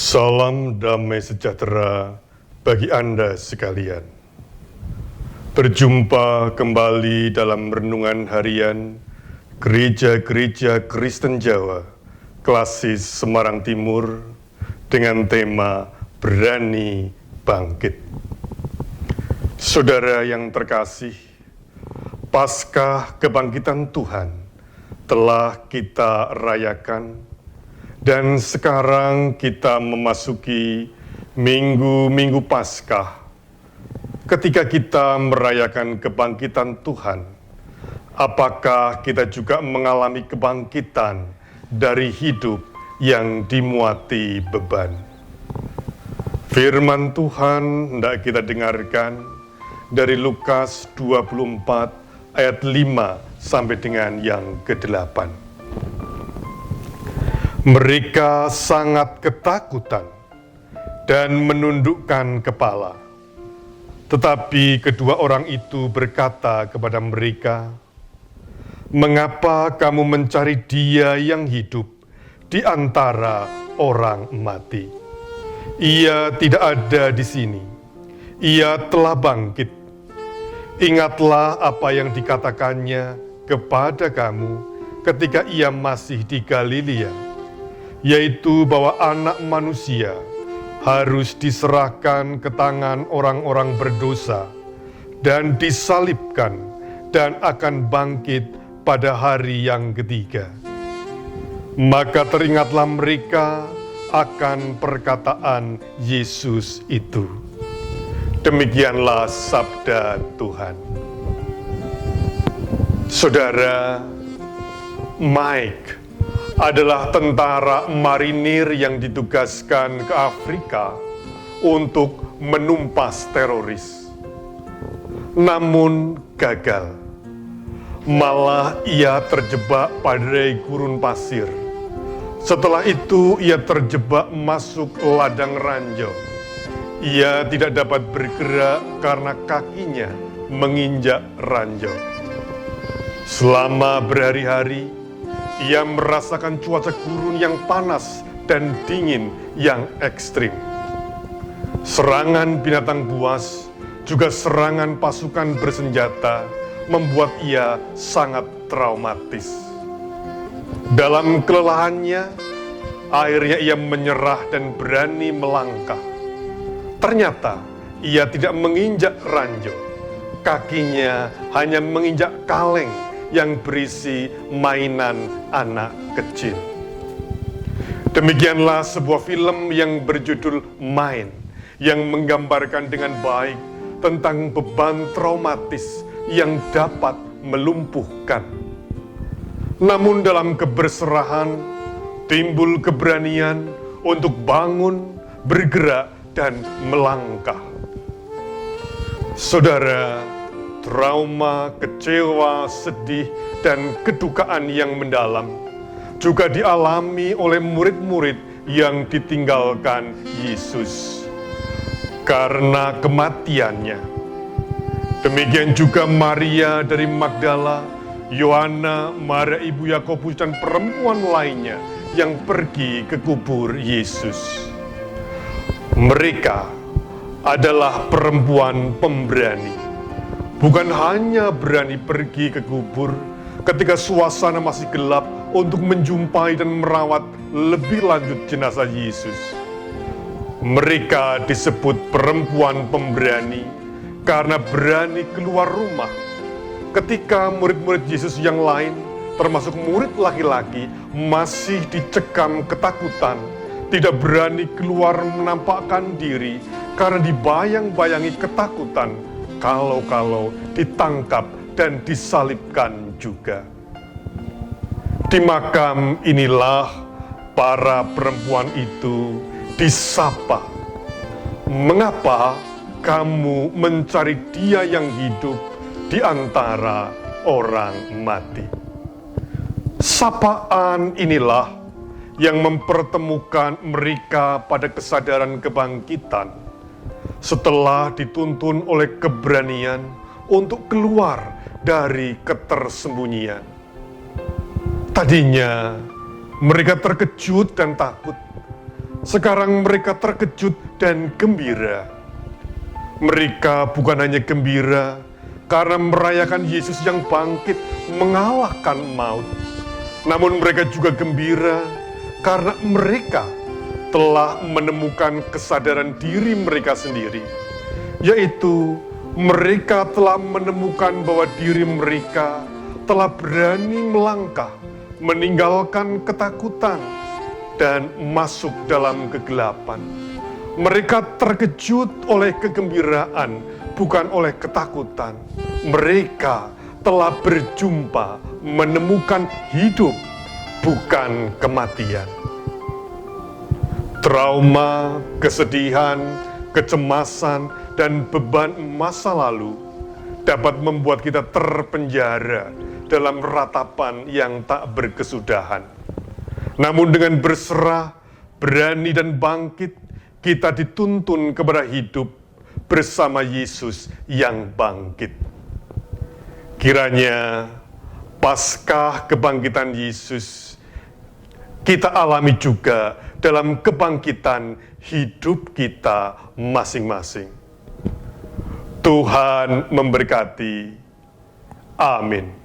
Salam damai sejahtera bagi Anda sekalian. Berjumpa kembali dalam renungan harian Gereja-Gereja Kristen Jawa Klasis Semarang Timur dengan tema Berani Bangkit. Saudara yang terkasih, Paskah kebangkitan Tuhan telah kita rayakan. Dan sekarang kita memasuki minggu-minggu Paskah. Ketika kita merayakan kebangkitan Tuhan, apakah kita juga mengalami kebangkitan dari hidup yang dimuati beban? Firman Tuhan hendak kita dengarkan dari Lukas 24 ayat 5 sampai dengan yang ke-8. Mereka sangat ketakutan dan menundukkan kepala. Tetapi kedua orang itu berkata kepada mereka, "Mengapa kamu mencari Dia yang hidup di antara orang mati? Ia tidak ada di sini. Ia telah bangkit. Ingatlah apa yang dikatakannya kepada kamu ketika Ia masih di Galilea, yaitu bahwa Anak Manusia harus diserahkan ke tangan orang-orang berdosa dan disalibkan dan akan bangkit pada hari yang ketiga." Maka teringatlah mereka akan perkataan Yesus itu. Demikianlah sabda Tuhan. Saudara, Mike adalah tentara marinir yang ditugaskan ke Afrika untuk menumpas teroris. Namun gagal. Malah ia terjebak pada gurun pasir. Setelah itu ia terjebak masuk ladang ranjau. Ia tidak dapat bergerak karena kakinya menginjak ranjau. Selama berhari-hari ia merasakan cuaca gurun yang panas dan dingin yang ekstrim. Serangan binatang buas, juga serangan pasukan bersenjata membuat ia sangat traumatis. Dalam kelelahannya, akhirnya ia menyerah dan berani melangkah. Ternyata ia tidak menginjak ranjau. Kakinya hanya menginjak kaleng yang berisi mainan anak kecil. Demikianlah sebuah film yang berjudul Main, yang menggambarkan dengan baik tentang beban traumatis yang dapat melumpuhkan. Namun dalam keberserahan, timbul keberanian untuk bangun, bergerak, dan melangkah. Saudara, trauma, kecewa, sedih, dan kedukaan yang mendalam juga dialami oleh murid-murid yang ditinggalkan Yesus karena kematiannya. Demikian juga Maria dari Magdala, Yohana, Maria ibu Yakobus, dan perempuan lainnya yang pergi ke kubur Yesus. Mereka adalah perempuan pemberani. Bukan hanya berani pergi ke kubur ketika suasana masih gelap untuk menjumpai dan merawat lebih lanjut jenazah Yesus. Mereka disebut perempuan pemberani karena berani keluar rumah ketika murid-murid Yesus yang lain, termasuk murid laki-laki, masih dicekam ketakutan, tidak berani keluar menampakkan diri karena dibayang-bayangi ketakutan kalau ditangkap dan disalibkan juga. Di makam inilah para perempuan itu disapa. "Mengapa kamu mencari Dia yang hidup di antara orang mati?" Sapaan inilah yang mempertemukan mereka pada kesadaran kebangkitan setelah dituntun oleh keberanian untuk keluar dari ketersembunyian. Tadinya mereka terkejut dan takut, Sekarang mereka terkejut dan gembira. Mereka bukan hanya gembira karena merayakan Yesus yang bangkit mengalahkan maut, namun mereka juga gembira karena mereka telah menemukan kesadaran diri mereka sendiri, yaitu mereka telah menemukan bahwa diri mereka telah berani melangkah, meninggalkan ketakutan, dan masuk dalam kegelapan. Mereka terkejut oleh kegembiraan, bukan oleh ketakutan. Mereka telah berjumpa, menemukan hidup, bukan kematian. Trauma, kesedihan, kecemasan, dan beban masa lalu dapat membuat kita terpenjara dalam ratapan yang tak berkesudahan. Namun dengan berserah, berani, dan bangkit, kita dituntun kepada hidup bersama Yesus yang bangkit. Kiranya Paskah kebangkitan Yesus kita alami juga dalam kebangkitan hidup kita masing-masing. Tuhan memberkati. Amin.